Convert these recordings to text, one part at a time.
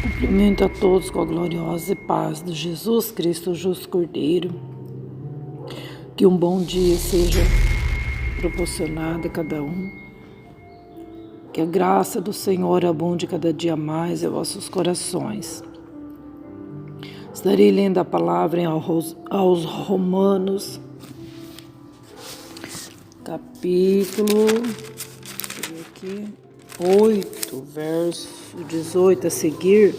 Cumprimento a todos com a gloriosa paz de Jesus Cristo, justo Cordeiro. Que um bom dia seja proporcionado a cada um. Que a graça do Senhor abunde cada dia mais em vossos corações. Estarei lendo a palavra aos Romanos, capítulo 8, verso 18 a seguir.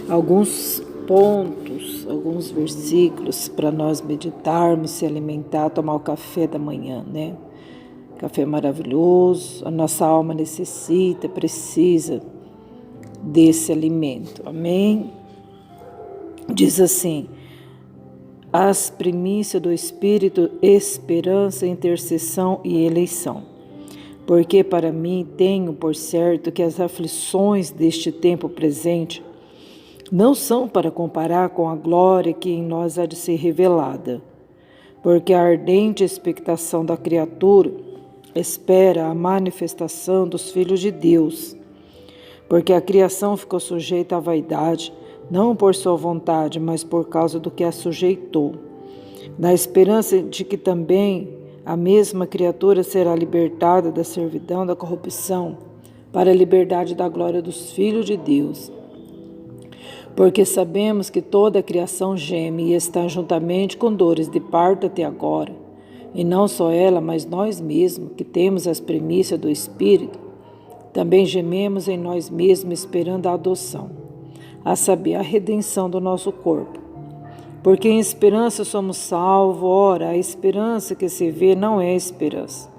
Alguns pontos, alguns versículos para nós meditarmos, se alimentar, tomar o café da manhã, né? Café maravilhoso, a nossa alma necessita, precisa desse alimento, amém? Diz assim: as primícias do Espírito, esperança, intercessão e eleição. Porque para mim tenho por certo que as aflições deste tempo presente não são para comparar com a glória que em nós há de ser revelada. Porque a ardente expectação da criatura espera a manifestação dos filhos de Deus. Porque a criação ficou sujeita à vaidade, não por sua vontade, mas por causa do que a sujeitou, na esperança de que também a mesma criatura será libertada da servidão da corrupção para a liberdade da glória dos filhos de Deus. Porque sabemos que toda a criação geme e está juntamente com dores de parto até agora, e não só ela, mas nós mesmos, que temos as primícias do Espírito, também gememos em nós mesmos esperando a adoção, a saber, a redenção do nosso corpo. Porque em esperança somos salvos. Ora, a esperança que se vê não é esperança.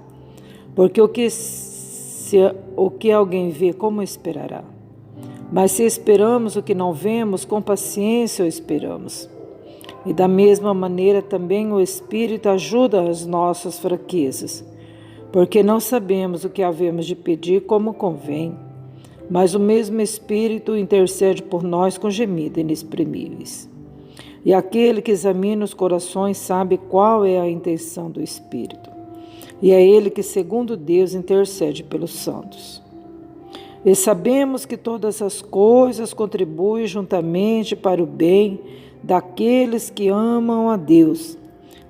Porque o que alguém vê, como esperará? Mas se esperamos o que não vemos, com paciência o esperamos. E da mesma maneira também o Espírito ajuda as nossas fraquezas, porque não sabemos o que havemos de pedir como convém, mas o mesmo Espírito intercede por nós com gemidos inexprimíveis. E aquele que examina os corações sabe qual é a intenção do Espírito. E é ele que, segundo Deus, intercede pelos santos. E sabemos que todas as coisas contribuem juntamente para o bem daqueles que amam a Deus,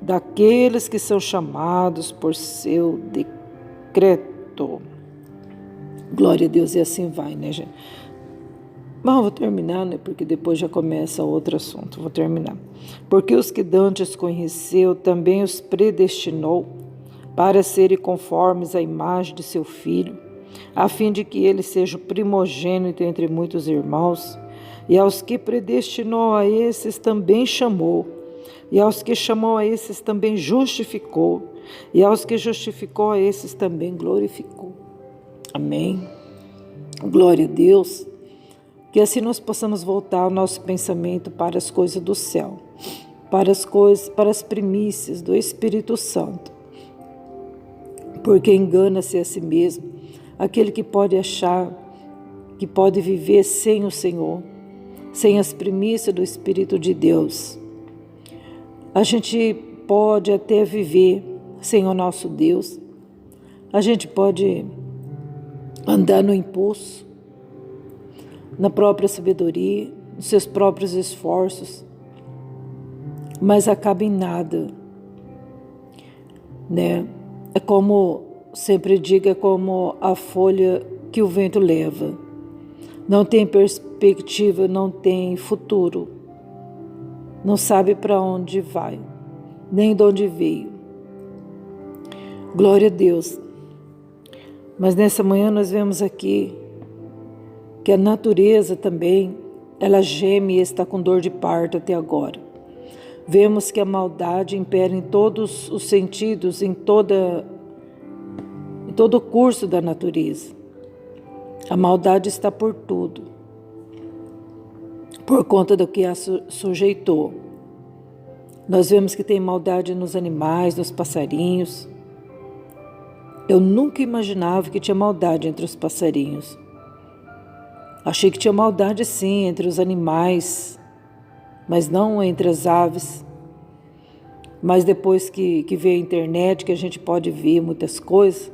daqueles que são chamados por seu decreto. Glória a Deus, e assim vai, né, gente? Bom, vou terminar, né? Porque depois já começa outro assunto. Vou terminar. Porque os que dantes conheceu, também os predestinou para serem conformes à imagem de seu Filho, a fim de que ele seja o primogênito entre muitos irmãos. E aos que predestinou a esses também chamou. E aos que chamou a esses também justificou. E aos que justificou a esses também glorificou. Amém. Glória a Deus. Que assim nós possamos voltar o nosso pensamento para as coisas do céu, para as primícias do Espírito Santo. Porque engana-se a si mesmo aquele que pode achar que pode viver sem o Senhor, sem as primícias do Espírito de Deus. A gente pode até viver sem o nosso Deus, a gente pode andar no impulso, na própria sabedoria, nos seus próprios esforços, mas acaba em nada, né? É como, sempre digo, é como a folha que o vento leva. Não tem perspectiva, não tem futuro, não sabe para onde vai, nem de onde veio. Glória a Deus. Mas nessa manhã nós vemos aqui que a natureza também, ela geme e está com dor de parto até agora. Vemos que a maldade impera em todos os sentidos, em todo o curso da natureza. A maldade está por tudo, por conta do que a sujeitou. Nós vemos que tem maldade nos animais, nos passarinhos. Eu nunca imaginava que tinha maldade entre os passarinhos. Achei que tinha maldade sim entre os animais, mas não entre as aves. Mas depois que veio a internet, que a gente pode ver muitas coisas,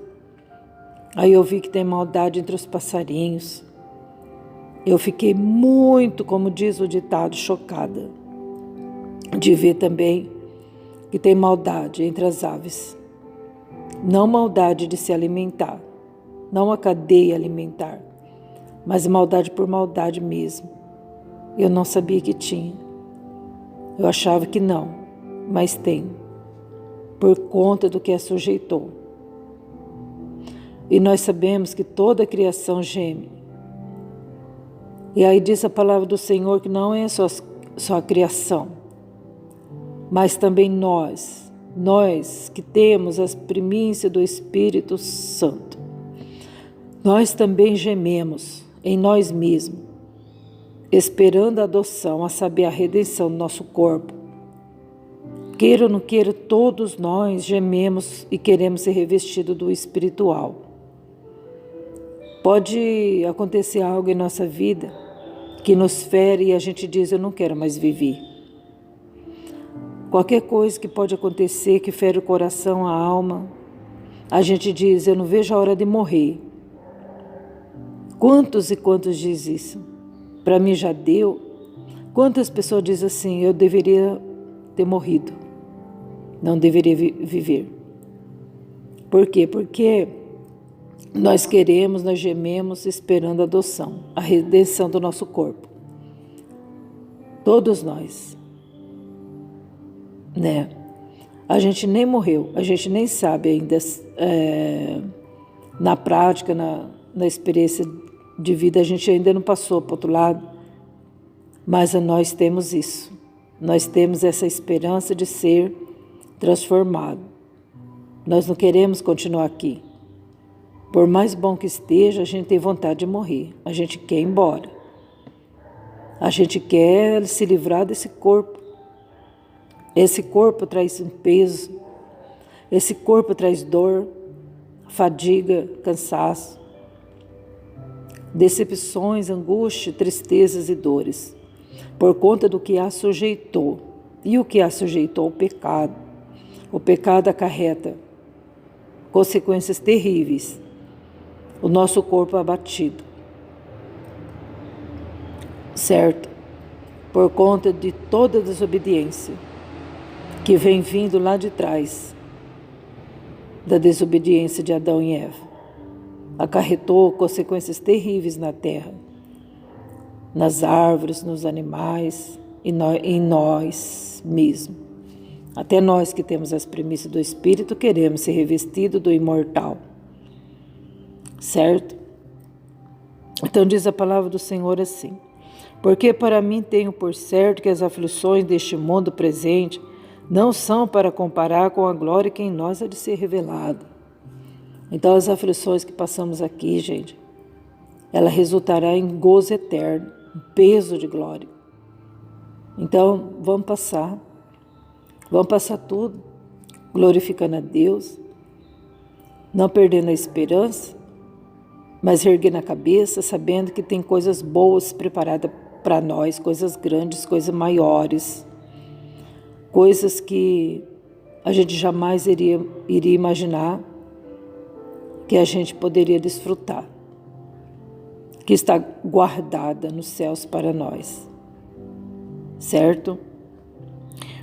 aí eu vi que tem maldade entre os passarinhos. Eu fiquei muito, como diz o ditado, chocada de ver também que tem maldade entre as aves. Não maldade de se alimentar, não a cadeia alimentar, mas maldade por maldade mesmo. Eu não sabia que tinha. Eu achava que não, mas tem, por conta do que a sujeitou. E nós sabemos que toda a criação geme. E aí diz a palavra do Senhor que não é só a criação, mas também nós que temos as primícias do Espírito Santo. Nós também gememos em nós mesmos, esperando a adoção, a saber, a redenção do nosso corpo. Queira ou não queira, todos nós gememos e queremos ser revestidos do espiritual. Pode acontecer algo em nossa vida que nos fere e a gente diz, eu não quero mais viver. Qualquer coisa que pode acontecer que fere o coração, a alma, a gente diz, eu não vejo a hora de morrer. Quantos e quantos diz isso? Para mim já deu. Quantas pessoas dizem assim, eu deveria ter morrido, não deveria viver. Por quê? Porque nós gememos esperando a adoção, a redenção do nosso corpo. Todos nós, né? A gente nem morreu, a gente nem sabe ainda, na prática, na experiência de vida, a gente ainda não passou para o outro lado, mas nós temos isso. Nós temos essa esperança de ser transformado. Nós não queremos continuar aqui. Por mais bom que esteja, a gente tem vontade de morrer. A gente quer ir embora. A gente quer se livrar desse corpo. Esse corpo traz um peso. Esse corpo traz dor, fadiga, cansaço, decepções, angústia, tristezas e dores, por conta do que a sujeitou. E o que a sujeitou? O pecado. O pecado acarreta consequências terríveis. O nosso corpo abatido, certo? Por conta de toda a desobediência que vem vindo lá de trás da desobediência de Adão e Eva. Acarretou consequências terríveis na terra, nas árvores, nos animais e em nós mesmos. Até nós que temos as primícias do Espírito queremos ser revestidos do imortal. Certo? Então diz a palavra do Senhor assim, porque para mim tenho por certo que as aflições deste mundo presente não são para comparar com a glória que em nós há de ser revelada. Então as aflições que passamos aqui, gente, ela resultará em gozo eterno, um peso de glória. Então vamos passar tudo, glorificando a Deus, não perdendo a esperança, mas erguendo a cabeça, sabendo que tem coisas boas preparadas para nós, coisas grandes, coisas maiores, coisas que a gente jamais iria imaginar que a gente poderia desfrutar, que está guardada nos céus para nós, certo?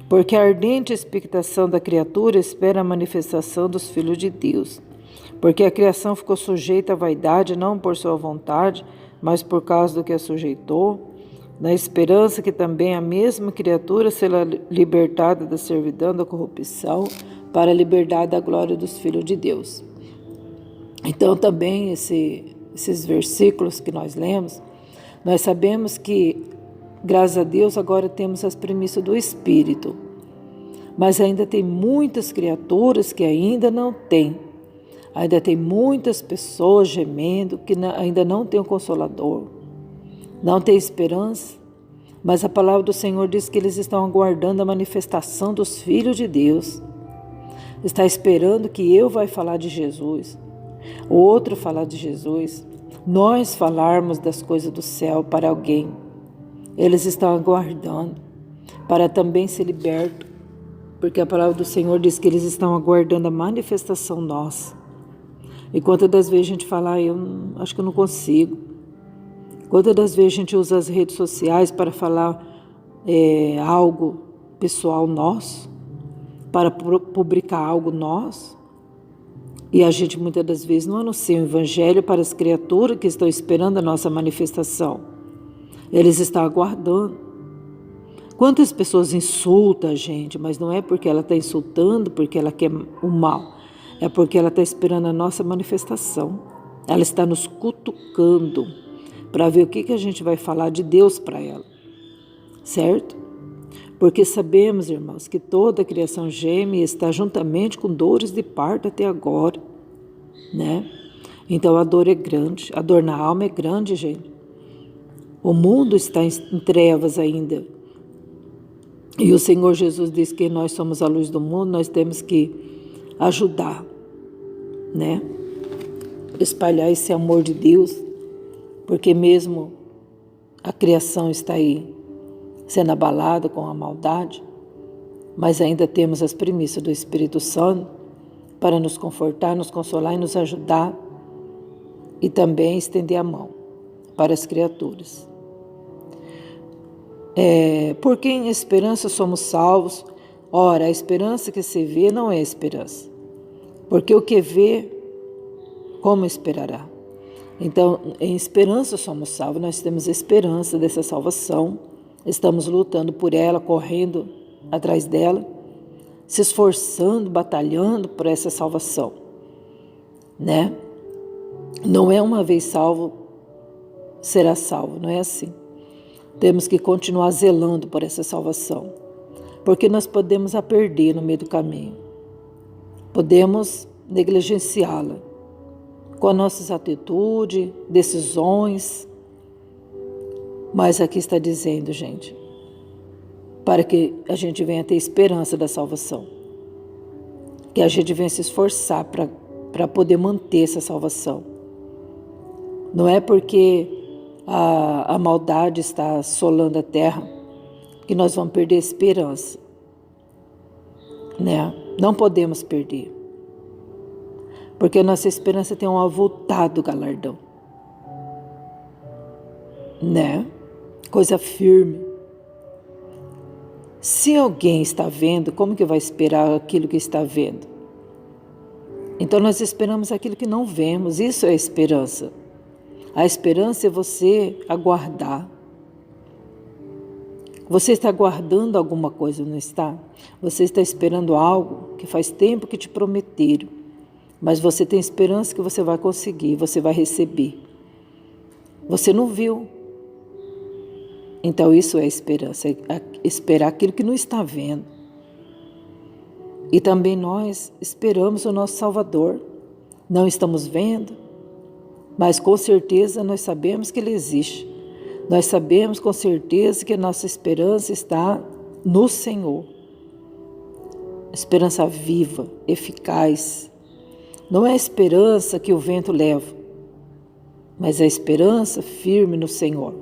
Porque a ardente expectação da criatura espera a manifestação dos filhos de Deus. Porque a criação ficou sujeita à vaidade, não por sua vontade, mas por causa do que a sujeitou, na esperança que também a mesma criatura será libertada da servidão da corrupção para a liberdade da glória dos filhos de Deus. Então também esses versículos que nós lemos, nós sabemos que, graças a Deus, agora temos as primícias do Espírito, mas ainda tem muitas criaturas que ainda não têm. Ainda tem muitas pessoas gemendo que ainda não têm um Consolador, não têm esperança, mas a palavra do Senhor diz que eles estão aguardando a manifestação dos filhos de Deus. Está esperando que eu vai falar de Jesus, o outro falar de Jesus, nós falarmos das coisas do céu para alguém. Eles estão aguardando para também ser libertos, porque a palavra do Senhor diz que eles estão aguardando a manifestação nossa. E quantas das vezes a gente fala, eu acho que eu não consigo. Quantas das vezes a gente usa as redes sociais para falar algo pessoal nosso, para publicar algo nosso, e a gente muitas das vezes não anuncia o Evangelho para as criaturas que estão esperando a nossa manifestação. Eles estão aguardando. Quantas pessoas insultam a gente, mas não é porque ela está insultando, porque ela quer o mal, é porque ela está esperando a nossa manifestação. Ela está nos cutucando para ver o que a gente vai falar de Deus para ela, certo? Porque sabemos, irmãos, que toda a criação geme e está juntamente com dores de parto até agora, né? Então a dor é grande, a dor na alma é grande, gente. O mundo está em trevas ainda. E o Senhor Jesus diz que nós somos a luz do mundo, nós temos que ajudar, né? Espalhar esse amor de Deus, porque mesmo a criação está aí sendo abalada com a maldade, mas ainda temos as primícias do Espírito Santo para nos confortar, nos consolar e nos ajudar, e também estender a mão para as criaturas. Porque em esperança somos salvos. Ora, a esperança que se vê não é esperança, porque o que vê, como esperará? Então, em esperança somos salvos, nós temos esperança dessa salvação, estamos lutando por ela, correndo atrás dela, se esforçando, batalhando por essa salvação, né? Não é uma vez salvo, será salvo, não é assim. Temos que continuar zelando por essa salvação, porque nós podemos a perder no meio do caminho, podemos negligenciá-la com as nossas atitudes, decisões, mas aqui está dizendo, gente, para que a gente venha ter esperança da salvação, que a gente venha se esforçar para poder manter essa salvação. Não é porque a maldade está assolando a terra que nós vamos perder a esperança, né? Não podemos perder, porque a nossa esperança tem um avultado galardão, né? Coisa firme. Se alguém está vendo, como que vai esperar aquilo que está vendo? Então nós esperamos aquilo que não vemos, isso é a esperança. A esperança é você aguardar. Você está aguardando alguma coisa, não está? Você está esperando algo que faz tempo que te prometeram, mas você tem esperança que você vai conseguir, você vai receber. Você não viu. Então isso é esperança, é esperar aquilo que não está vendo. E também nós esperamos o nosso Salvador. Não estamos vendo, mas com certeza nós sabemos que Ele existe. Nós sabemos com certeza que a nossa esperança está no Senhor. Esperança viva, eficaz. Não é a esperança que o vento leva, mas a esperança firme no Senhor.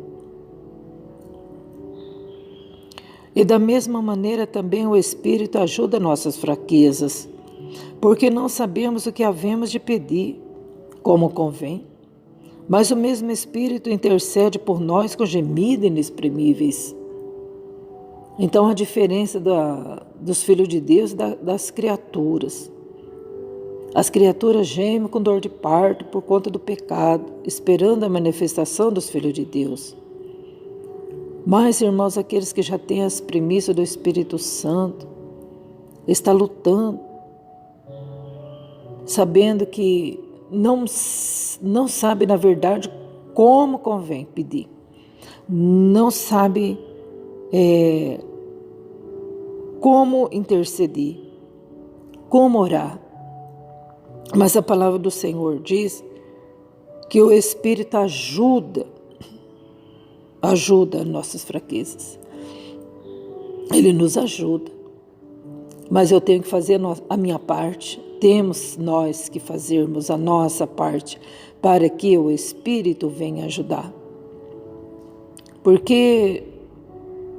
E da mesma maneira também o Espírito ajuda nossas fraquezas, porque não sabemos o que havemos de pedir, como convém. Mas o mesmo Espírito intercede por nós com gemidos inexprimíveis. Então a diferença dos filhos de Deus das criaturas. As criaturas gemem com dor de parto por conta do pecado, esperando a manifestação dos filhos de Deus. Mas, irmãos, aqueles que já têm as primícias do Espírito Santo, estão lutando, sabendo que não sabe, na verdade, como convém pedir. Não sabe como interceder, como orar. Mas a palavra do Senhor diz que o Espírito ajuda nossas fraquezas. Ele nos ajuda. Mas eu tenho que fazer a minha parte. Temos nós que fazermos a nossa parte para que o Espírito venha ajudar. Porque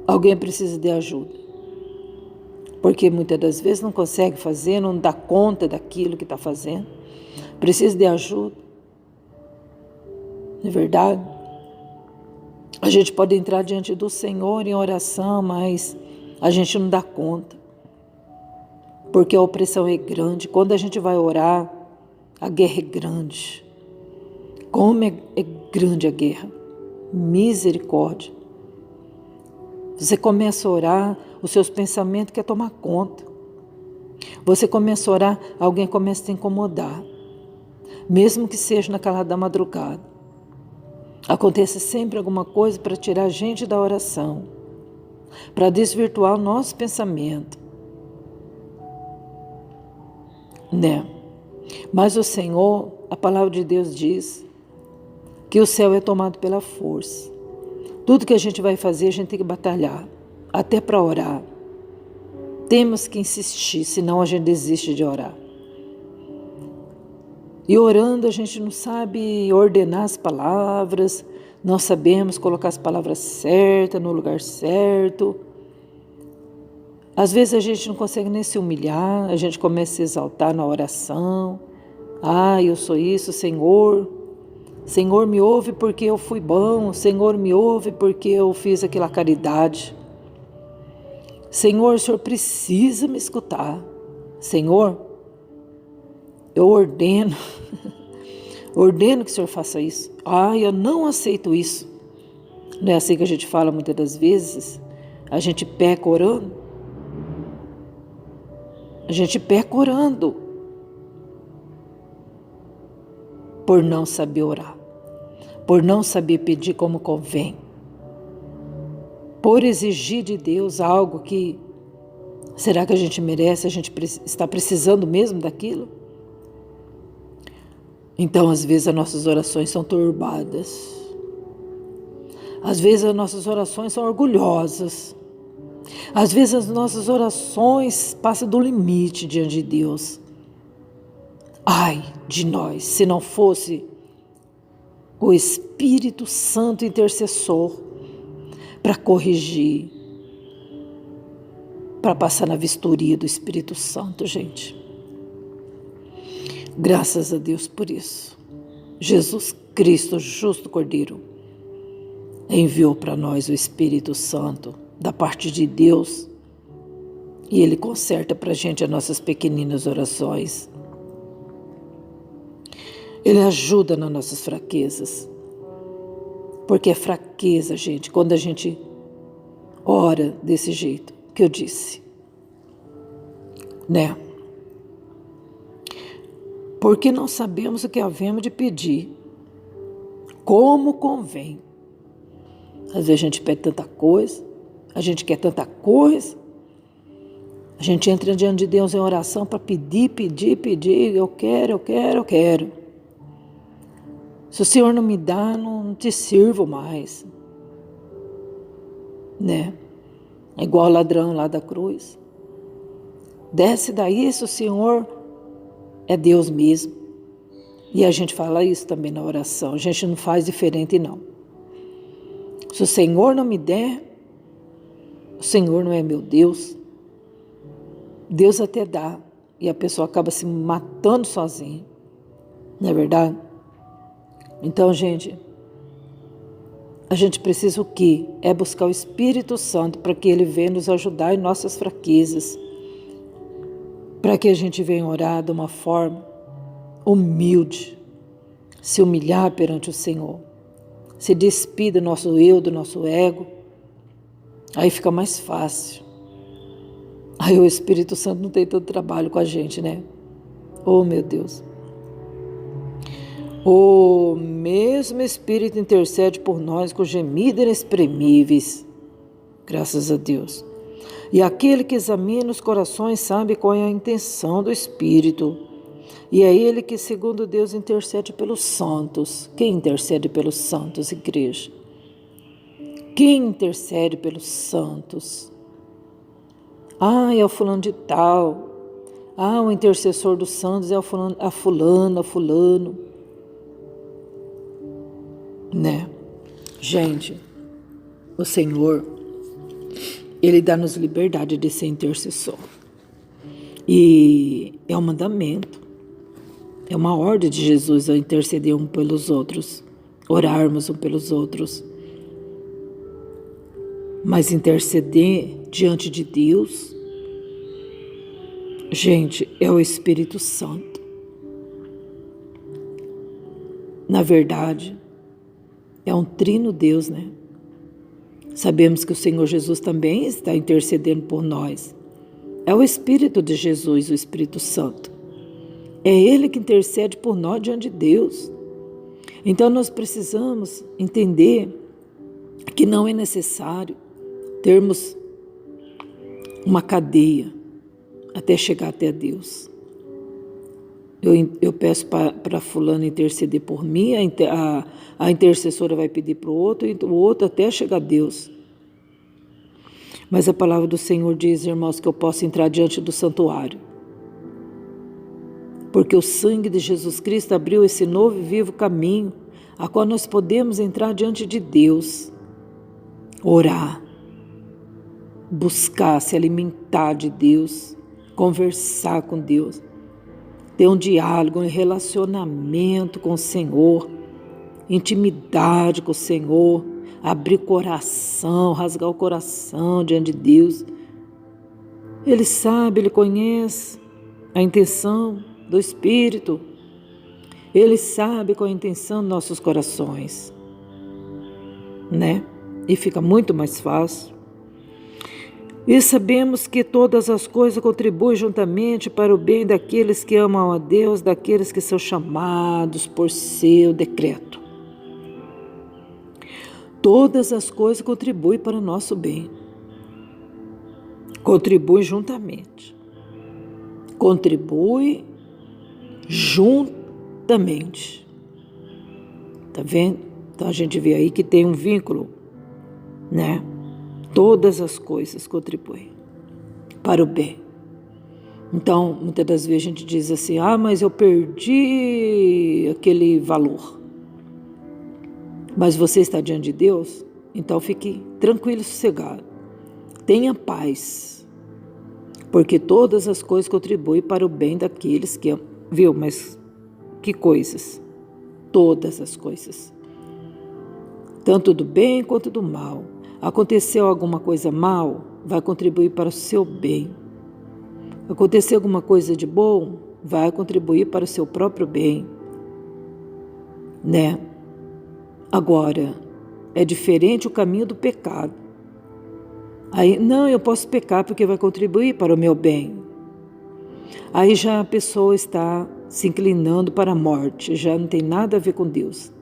alguém precisa de ajuda. Porque muitas das vezes não consegue fazer, não dá conta daquilo que está fazendo. Precisa de ajuda. Não é verdade? A gente pode entrar diante do Senhor em oração, mas a gente não dá conta, porque a opressão é grande. Quando a gente vai orar, a guerra é grande. Como é grande a guerra. Misericórdia. Você começa a orar, os seus pensamentos querem tomar conta. Você começa a orar, alguém começa a te incomodar. Mesmo que seja naquela da madrugada. Acontece sempre alguma coisa para tirar a gente da oração, para desvirtuar o nosso pensamento. Né? Mas o Senhor, a palavra de Deus diz que o céu é tomado pela força. Tudo que a gente vai fazer, a gente tem que batalhar, até para orar. Temos que insistir, senão a gente desiste de orar. E orando a gente não sabe ordenar as palavras, não sabemos colocar as palavras certas no lugar certo. Às vezes a gente não consegue nem se humilhar, a gente começa a se exaltar na oração. Eu sou isso, Senhor. Senhor, me ouve porque eu fui bom. Senhor, me ouve porque eu fiz aquela caridade. Senhor, o Senhor precisa me escutar. Senhor, eu ordeno que o Senhor faça isso. Eu não aceito isso. Não é assim que a gente fala muitas das vezes? A gente peca orando. A gente peca orando por não saber orar, por não saber pedir como convém, por exigir de Deus algo que, será que a gente merece, a gente está precisando mesmo daquilo? Então, às vezes, as nossas orações são turbadas. Às vezes, as nossas orações são orgulhosas. Às vezes, as nossas orações passam do limite diante de Deus. Ai de nós, se não fosse o Espírito Santo intercessor para corrigir, para passar na vistoria do Espírito Santo, gente. Graças a Deus por isso. Jesus Cristo, justo Cordeiro, enviou para nós o Espírito Santo da parte de Deus e Ele conserta para a gente as nossas pequeninas orações. Ele ajuda nas nossas fraquezas, porque é fraqueza, gente, quando a gente ora desse jeito que eu disse, né? Porque não sabemos o que havemos de pedir, como convém. Às vezes a gente pede tanta coisa, a gente quer tanta coisa, a gente entra diante de Deus em oração para pedir, eu quero. Se o Senhor não me dá, não te sirvo mais. Né? É igual o ladrão lá da cruz. Desce daí, se o Senhor é Deus mesmo. E a gente fala isso também na oração. A gente não faz diferente, não. Se o Senhor não me der, o Senhor não é meu Deus. Deus até dá. E a pessoa acaba se matando sozinha. Não é verdade? Então, gente, a gente precisa o quê? É buscar o Espírito Santo para que Ele venha nos ajudar em nossas fraquezas. Para que a gente venha orar de uma forma humilde, se humilhar perante o Senhor, se despir do nosso eu, do nosso ego, aí fica mais fácil. Aí o Espírito Santo não tem tanto trabalho com a gente, né? Oh, meu Deus! O mesmo Espírito intercede por nós com gemidos inexprimíveis, graças a Deus. E aquele que examina os corações sabe qual é a intenção do Espírito. E é Ele que, segundo Deus, intercede pelos santos. Quem intercede pelos santos, igreja? Quem intercede pelos santos? É o fulano de tal. O intercessor dos santos é a fulano. Né? Gente, o Senhor, Ele dá-nos liberdade de ser intercessor. E é um mandamento, é uma ordem de Jesus a interceder um pelos outros, orarmos um pelos outros. Mas interceder diante de Deus, gente, é o Espírito Santo. Na verdade, é um trino Deus, né? Sabemos que o Senhor Jesus também está intercedendo por nós. É o Espírito de Jesus, o Espírito Santo. É Ele que intercede por nós diante de Deus. Então nós precisamos entender que não é necessário termos uma cadeia até chegar até Deus. Eu peço para fulano interceder por mim, a intercessora vai pedir para o outro, e o outro até chegar a Deus. Mas a palavra do Senhor diz, irmãos, que eu posso entrar diante do santuário. Porque o sangue de Jesus Cristo abriu esse novo e vivo caminho, a qual nós podemos entrar diante de Deus, orar, buscar, se alimentar de Deus, conversar com Deus, ter um diálogo, um relacionamento com o Senhor, intimidade com o Senhor, abrir o coração, rasgar o coração diante de Deus. Ele sabe, Ele conhece a intenção do Espírito. Ele sabe qual é a intenção dos nossos corações, né? E fica muito mais fácil. E sabemos que todas as coisas contribuem juntamente para o bem daqueles que amam a Deus, daqueles que são chamados por seu decreto. Todas as coisas contribuem para o nosso bem. Contribuem juntamente. Contribuem juntamente. Tá vendo? Então a gente vê aí que tem um vínculo, né? Todas as coisas contribuem para o bem. Então, muitas das vezes a gente diz assim, mas eu perdi aquele valor. Mas você está diante de Deus? Então fique tranquilo, sossegado. Tenha paz. Porque todas as coisas contribuem para o bem daqueles que amam. Viu? Mas que coisas? Todas as coisas. Tanto do bem quanto do mal. Aconteceu alguma coisa mal, vai contribuir para o seu bem. Aconteceu alguma coisa de bom, vai contribuir para o seu próprio bem, né? Agora, é diferente o caminho do pecado. Aí, não, eu posso pecar porque vai contribuir para o meu bem. Aí já a pessoa está se inclinando para a morte, já não tem nada a ver com Deus.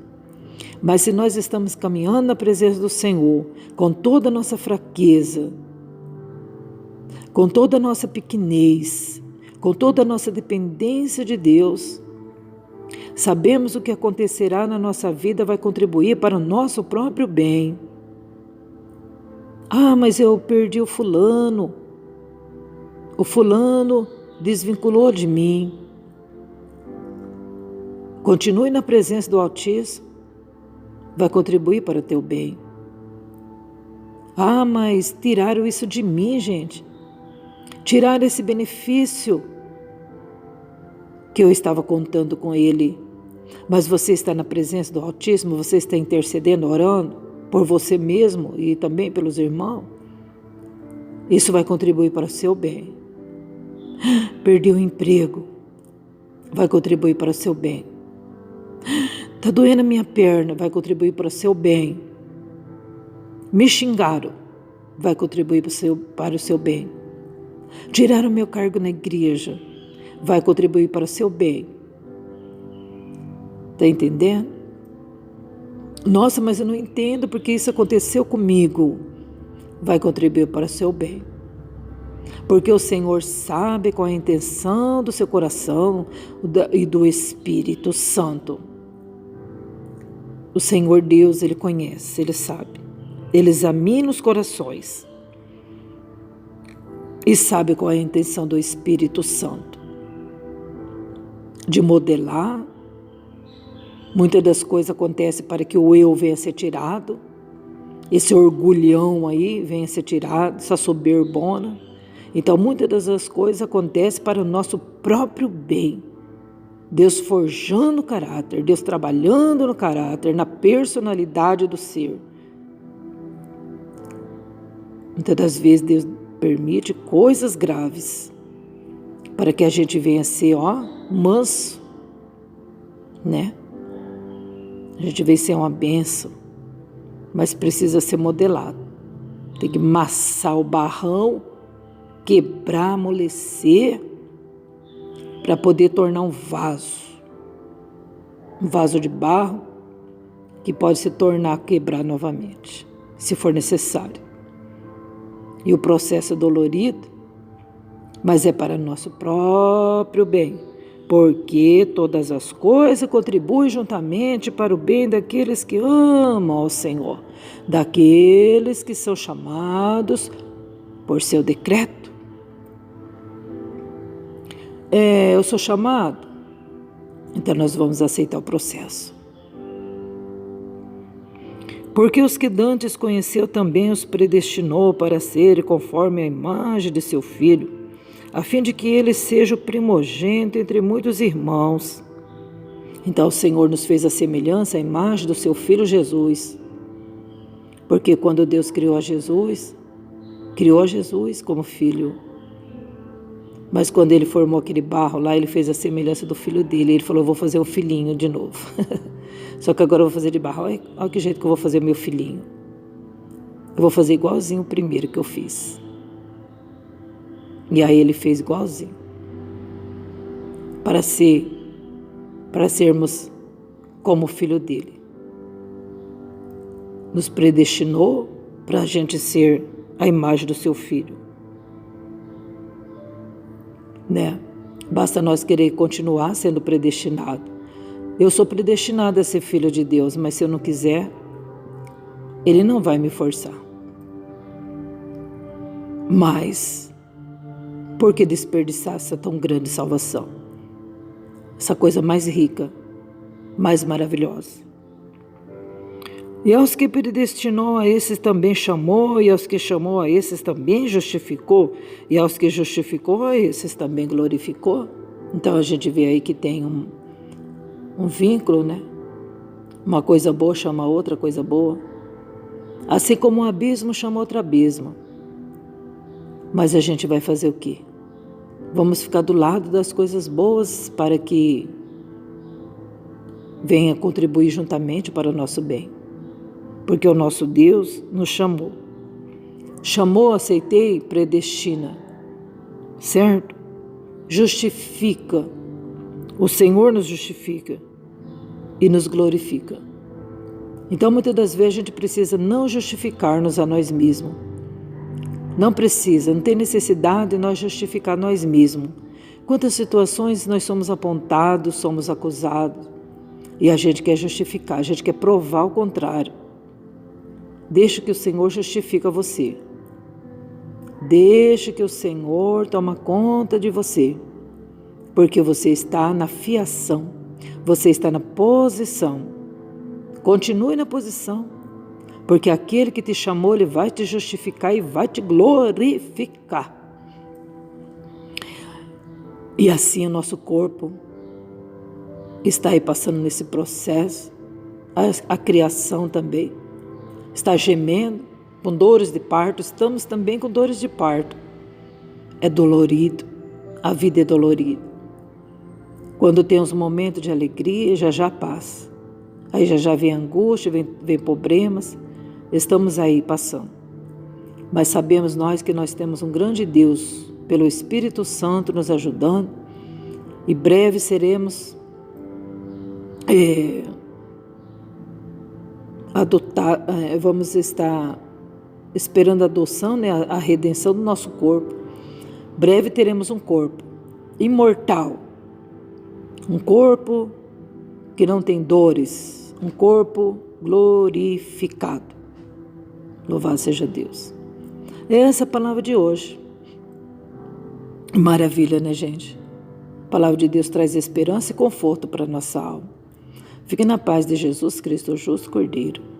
Mas se nós estamos caminhando na presença do Senhor, com toda a nossa fraqueza, com toda a nossa pequenez, com toda a nossa dependência de Deus, sabemos o que acontecerá na nossa vida vai contribuir para o nosso próprio bem. Mas eu perdi o fulano desvinculou de mim. Continue na presença do Altíssimo, vai contribuir para o teu bem. Mas tiraram isso de mim, gente. Tiraram esse benefício que eu estava contando com Ele. Mas você está na presença do Altíssimo, você está intercedendo, orando por você mesmo e também pelos irmãos. Isso vai contribuir para o seu bem. Perdi o emprego, vai contribuir para o seu bem. Está doendo a minha perna, vai contribuir para o seu bem. Me xingaram, vai contribuir para o seu bem. Tiraram o meu cargo na igreja, vai contribuir para o seu bem. Está entendendo? Nossa, mas eu não entendo porque isso aconteceu comigo. Vai contribuir para o seu bem. Porque o Senhor sabe qual é a intenção do seu coração e do Espírito Santo. O Senhor Deus, Ele conhece, Ele sabe. Ele examina os corações e sabe qual é a intenção do Espírito Santo. De modelar. Muitas das coisas acontecem para que o eu venha a ser tirado. Esse orgulhão aí venha a ser tirado, essa soberbona. Então, muitas das coisas acontecem para o nosso próprio bem. Deus forjando o caráter, Deus trabalhando no caráter, na personalidade do ser. Muitas das vezes Deus permite coisas graves para que a gente venha ser, manso, né? A gente venha ser uma bênção, mas precisa ser modelado. Tem que amassar o barrão, quebrar, amolecer, para poder tornar um vaso de barro, que pode se tornar quebrar novamente, se for necessário. E o processo é dolorido, mas é para nosso próprio bem, porque todas as coisas contribuem juntamente para o bem daqueles que amam ao Senhor, daqueles que são chamados por seu decreto. Eu sou chamado, então nós vamos aceitar o processo. Porque os que dantes conheceu também os predestinou para serem conforme a imagem de seu Filho, a fim de que ele seja o primogênito entre muitos irmãos. Então o Senhor nos fez a semelhança, a imagem do seu Filho Jesus. Porque quando Deus criou a Jesus como filho. Mas quando ele formou aquele barro lá, ele fez a semelhança do filho dele. Ele falou, vou fazer um filhinho de novo. Só que agora eu vou fazer de barro. Olha que jeito que eu vou fazer meu filhinho. Eu vou fazer igualzinho o primeiro que eu fiz. E aí ele fez igualzinho. Para sermos como o filho dele. Nos predestinou para a gente ser a imagem do seu filho. Né? Basta nós querer continuar sendo predestinado. Eu sou predestinado a ser filho de Deus, mas se eu não quiser, Ele não vai me forçar. Mas, por que desperdiçar essa tão grande salvação? Essa coisa mais rica, mais maravilhosa. E aos que predestinou, a esses também chamou, e aos que chamou, a esses também justificou, e aos que justificou, a esses também glorificou. Então a gente vê aí que tem um vínculo, né? Uma coisa boa chama outra coisa boa. Assim como um abismo chama outro abismo. Mas a gente vai fazer o quê? Vamos ficar do lado das coisas boas para que venha contribuir juntamente para o nosso bem. Porque o nosso Deus nos chamou. Chamou, aceitei, predestina. Certo? Justifica. O Senhor nos justifica e nos glorifica. Então, muitas das vezes a gente precisa não justificar-nos a nós mesmos. Não precisa, não tem necessidade de nós justificar nós mesmos. Quantas situações nós somos apontados, somos acusados, e a gente quer justificar, a gente quer provar o contrário. Deixe que o Senhor justifique você. Deixe que o Senhor tome conta de você. Porque você está na fiação. Você está na posição. Continue na posição. Porque aquele que te chamou, ele vai te justificar e vai te glorificar. E assim o nosso corpo está aí passando nesse processo. A criação também. Está gemendo, com dores de parto, estamos também com dores de parto. É dolorido, a vida é dolorida. Quando tem uns momentos de alegria, já passa. Aí já vem angústia, vem problemas, estamos aí passando. Mas sabemos nós que nós temos um grande Deus, pelo Espírito Santo nos ajudando, e breve seremos vamos estar esperando a adoção, né, a redenção do nosso corpo. Breve teremos um corpo imortal, um corpo que não tem dores, um corpo glorificado. Louvado seja Deus. Essa é a palavra de hoje. Maravilha, né, gente? A palavra de Deus traz esperança e conforto para a nossa alma. Fique na paz de Jesus Cristo, o justo Cordeiro.